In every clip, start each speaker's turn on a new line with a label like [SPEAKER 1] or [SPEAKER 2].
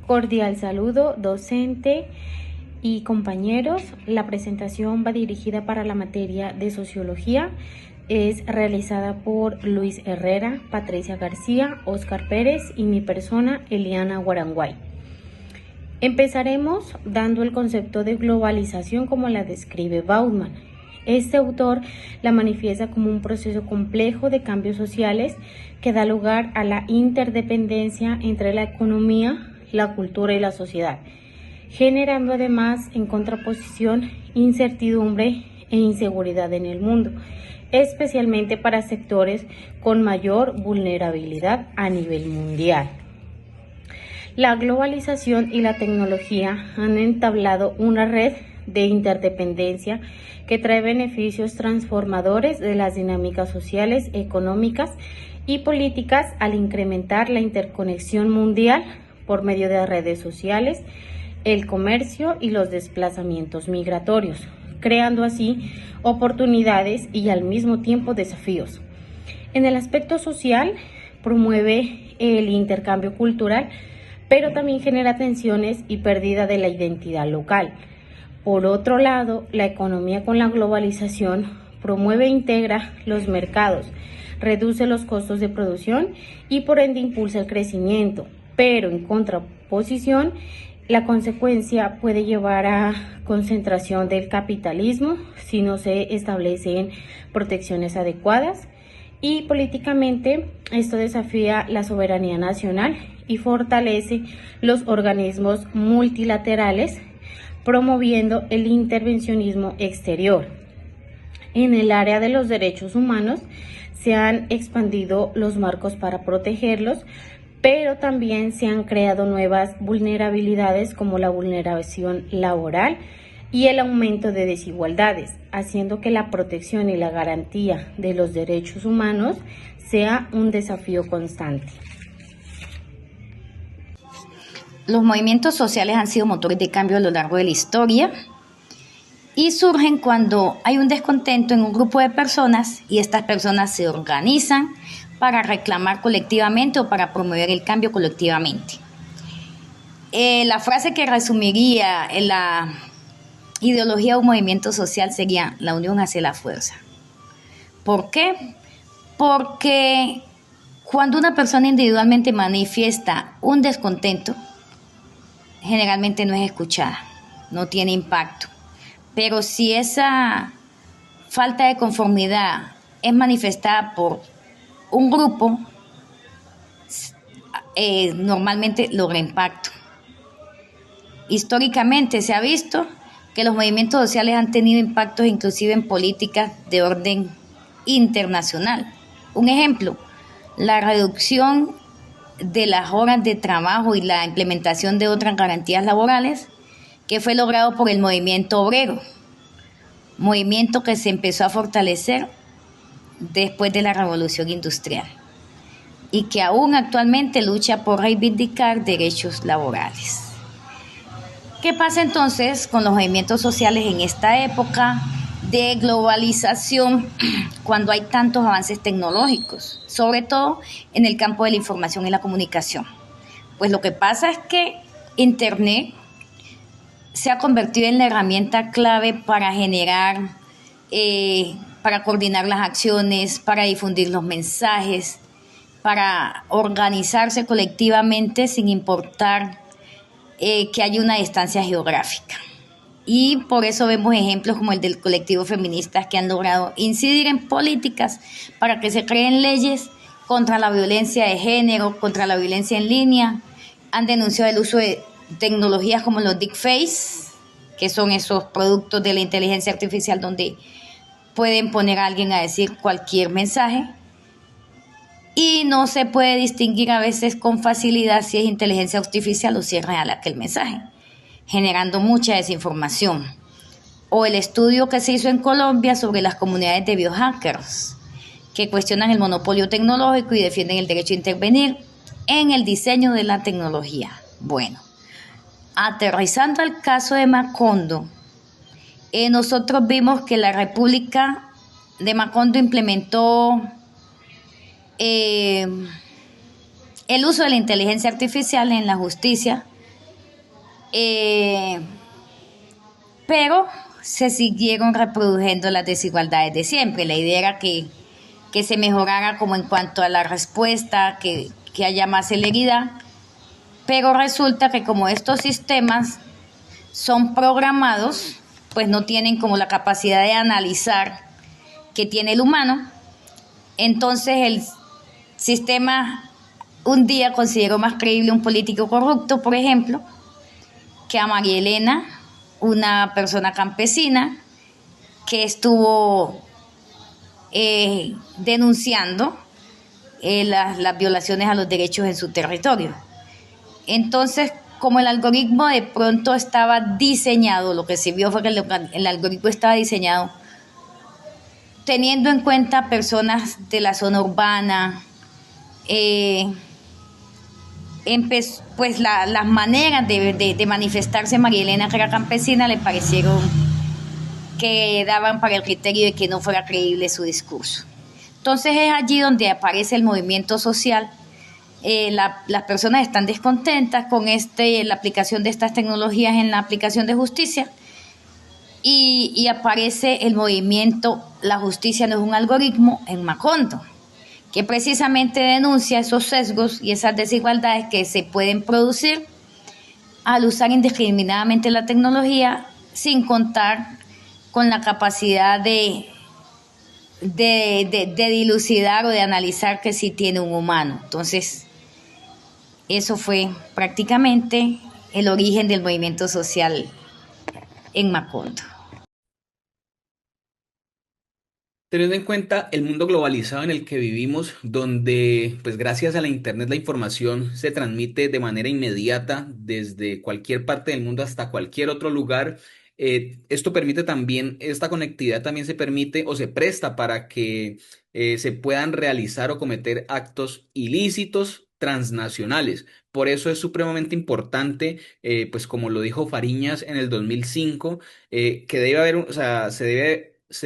[SPEAKER 1] Cordial saludo, docente y compañeros. La presentación va dirigida para la materia de Sociología. Es realizada por Luis Herrera, Patricia García, Óscar Pérez y mi persona, Eliana Guaranguay. Empezaremos dando el concepto de globalización como la describe Bauman. Este autor la manifiesta como un proceso complejo de cambios sociales que da lugar a la interdependencia entre la economía, la cultura y la sociedad, generando además en contraposición incertidumbre e inseguridad en el mundo, especialmente para sectores con mayor vulnerabilidad a nivel mundial. La globalización y la tecnología han entablado una red de interdependencia que trae beneficios transformadores de las dinámicas sociales, económicas y políticas al incrementar la interconexión mundial por medio de redes sociales, el comercio y los desplazamientos migratorios, creando así oportunidades y al mismo tiempo desafíos. En el aspecto social, promueve el intercambio cultural, pero también genera tensiones y pérdida de la identidad local. Por otro lado, la economía con la globalización promueve e integra los mercados, reduce los costos de producción y por ende impulsa el crecimiento, pero en contraposición, la consecuencia puede llevar a concentración del capitalismo si no se establecen protecciones adecuadas y políticamente esto desafía la soberanía nacional y fortalece los organismos multilaterales, promoviendo el intervencionismo exterior. En el área de los derechos humanos se han expandido los marcos para protegerlos, pero también se han creado nuevas vulnerabilidades como la vulneración laboral y el aumento de desigualdades, haciendo que la protección y la garantía de los derechos humanos sea un desafío constante.
[SPEAKER 2] Los movimientos sociales han sido motores de cambio a lo largo de la historia y surgen cuando hay un descontento en un grupo de personas y estas personas se organizan para reclamar colectivamente o para promover el cambio colectivamente. La frase que resumiría la ideología de un movimiento social sería: la unión hace la fuerza. ¿Por qué? Porque cuando una persona individualmente manifiesta un descontento, generalmente no es escuchada, no tiene impacto. Pero si esa falta de conformidad es manifestada por un grupo, normalmente logra impacto. Históricamente se ha visto que los movimientos sociales han tenido impactos inclusive en políticas de orden internacional. Un ejemplo, la reducción de las horas de trabajo y la implementación de otras garantías laborales que fue logrado por el movimiento obrero, movimiento que se empezó a fortalecer después de la Revolución Industrial y que aún actualmente lucha por reivindicar derechos laborales. ¿Qué pasa entonces con los movimientos sociales en esta época de globalización cuando hay tantos avances tecnológicos, sobre todo en el campo de la información y la comunicación? Pues lo que pasa es que Internet se ha convertido en la herramienta clave para generar, para coordinar las acciones, para difundir los mensajes, para organizarse colectivamente sin importar que haya una distancia geográfica. Y por eso vemos ejemplos como el del colectivo feministas que han logrado incidir en políticas para que se creen leyes contra la violencia de género, contra la violencia en línea. Han denunciado el uso de tecnologías como los deepfakes, que son esos productos de la inteligencia artificial donde pueden poner a alguien a decir cualquier mensaje y no se puede distinguir a veces con facilidad si es inteligencia artificial o si es real aquel mensaje, generando mucha desinformación. O el estudio que se hizo en Colombia sobre las comunidades de biohackers que cuestionan el monopolio tecnológico y defienden el derecho a intervenir en el diseño de la tecnología. Bueno, aterrizando al caso de Macondo, nosotros vimos que la República de Macondo implementó el uso de la inteligencia artificial en la justicia eh, pero se siguieron reproduciendo las desigualdades de siempre. La idea era que se mejorara como en cuanto a la respuesta, que haya más celeridad, pero resulta que como estos sistemas son programados, pues no tienen como la capacidad de analizar que tiene el humano. Entonces el sistema un día consideró más creíble un político corrupto, por ejemplo, que a María Elena, una persona campesina que estuvo denunciando las violaciones a los derechos en su territorio. Entonces, como el algoritmo de pronto estaba diseñado, lo que se vio fue que el algoritmo estaba diseñado teniendo en cuenta personas de la zona urbana, pues las maneras de manifestarse María Elena, que era campesina, le parecieron que daban para el criterio de que no fuera creíble su discurso. Entonces es allí donde aparece el movimiento social. Las personas están descontentas con la aplicación de estas tecnologías en la aplicación de justicia y aparece el movimiento La justicia no es un algoritmo en Macondo, que precisamente denuncia esos sesgos y esas desigualdades que se pueden producir al usar indiscriminadamente la tecnología sin contar con la capacidad de dilucidar o de analizar que sí tiene un humano. Entonces, eso fue prácticamente el origen del movimiento social en Macondo.
[SPEAKER 3] Teniendo en cuenta el mundo globalizado en el que vivimos, donde pues gracias a la internet la información se transmite de manera inmediata desde cualquier parte del mundo hasta cualquier otro lugar, esto permite también, esta conectividad también se permite o se presta para que se puedan realizar o cometer actos ilícitos transnacionales. Por eso es supremamente importante, pues como lo dijo Fariñas en el 2005, que debe haber, o sea, se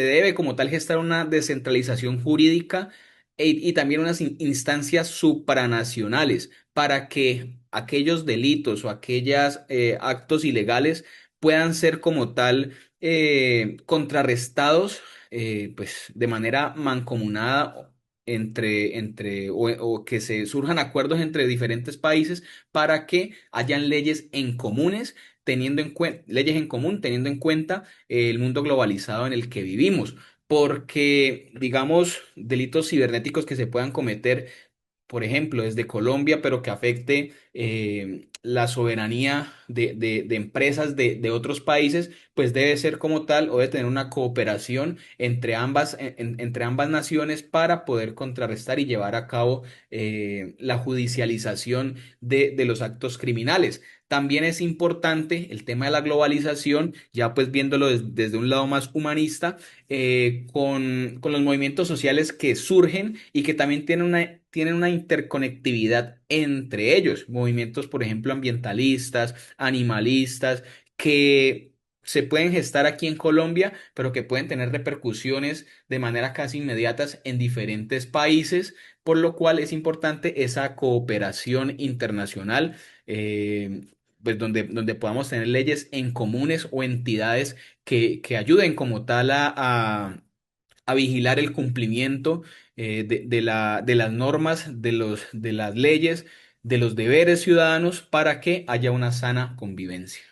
[SPEAKER 3] debe como tal gestar una descentralización jurídica y también unas instancias supranacionales para que aquellos delitos o aquellos actos ilegales puedan ser como tal contrarrestados pues de manera mancomunada o que se surjan acuerdos entre diferentes países para que hayan leyes en comunes teniendo en cuenta leyes en común teniendo en cuenta el mundo globalizado en el que vivimos, porque, digamos, delitos cibernéticos que se puedan cometer, por ejemplo, desde Colombia, pero que afecte la soberanía de empresas de otros países, pues debe ser como tal o debe tener una cooperación entre entre ambas naciones para poder contrarrestar y llevar a cabo la judicialización de los actos criminales. También es importante el tema de la globalización, ya pues viéndolo desde un lado más humanista, con los movimientos sociales que surgen y que también tienen una interconectividad entre ellos. Movimientos, por ejemplo, ambientalistas, animalistas, que se pueden gestar aquí en Colombia, pero que pueden tener repercusiones de manera casi inmediatas en diferentes países, por lo cual es importante esa cooperación internacional. Pues donde podamos tener leyes en comunes o entidades que ayuden como tal a vigilar el cumplimiento de las normas, de las leyes, de los deberes ciudadanos para que haya una sana convivencia.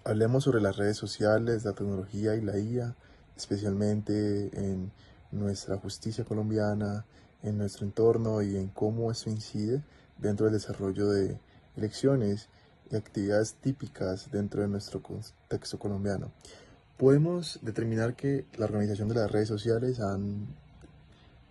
[SPEAKER 4] Hablemos sobre las redes sociales, la tecnología y la IA, especialmente en nuestra justicia colombiana, en nuestro entorno y en cómo eso incide dentro del desarrollo de elecciones y actividades típicas dentro de nuestro contexto colombiano. Podemos determinar que la organización de las redes sociales han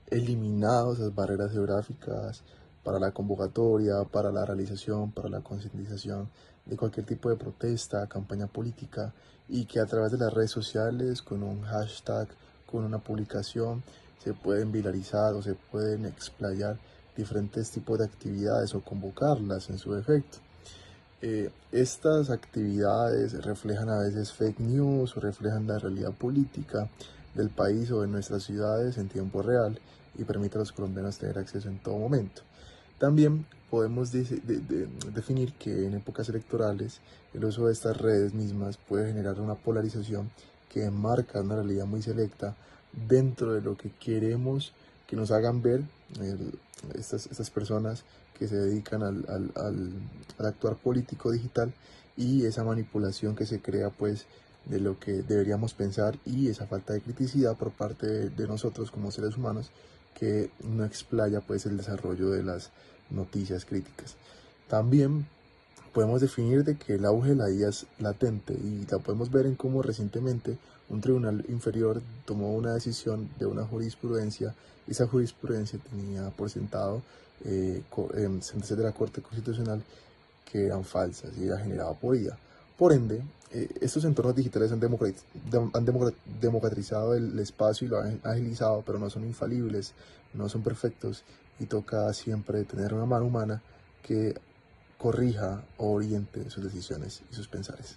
[SPEAKER 4] eliminado esas barreras geográficas para la convocatoria, para la realización, para la concientización de cualquier tipo de protesta, campaña política, y que a través de las redes sociales, con un hashtag, con una publicación, se pueden viralizar o se pueden explayar diferentes tipos de actividades o convocarlas en su defecto. Estas actividades reflejan a veces fake news o reflejan la realidad política del país o de nuestras ciudades en tiempo real y permite a los colombianos tener acceso en todo momento. También podemos definir que en épocas electorales el uso de estas redes mismas puede generar una polarización que marca una realidad muy selecta dentro de lo que queremos que nos hagan ver estas personas que se dedican al actuar político digital, y esa manipulación que se crea pues de lo que deberíamos pensar, y esa falta de criticidad por parte de nosotros como seres humanos que no explaya pues el desarrollo de las noticias críticas. También podemos definir de que el auge de la IA es latente, y la podemos ver en cómo recientemente un tribunal inferior tomó una decisión de una jurisprudencia. Esa jurisprudencia tenía por sentado sentencias de la Corte Constitucional que eran falsas y era generada por IA. Por ende, estos entornos digitales han democratizado el espacio y lo han agilizado, pero no son infalibles, no son perfectos, y toca siempre tener una mano humana que corrija o oriente sus decisiones y sus pensares.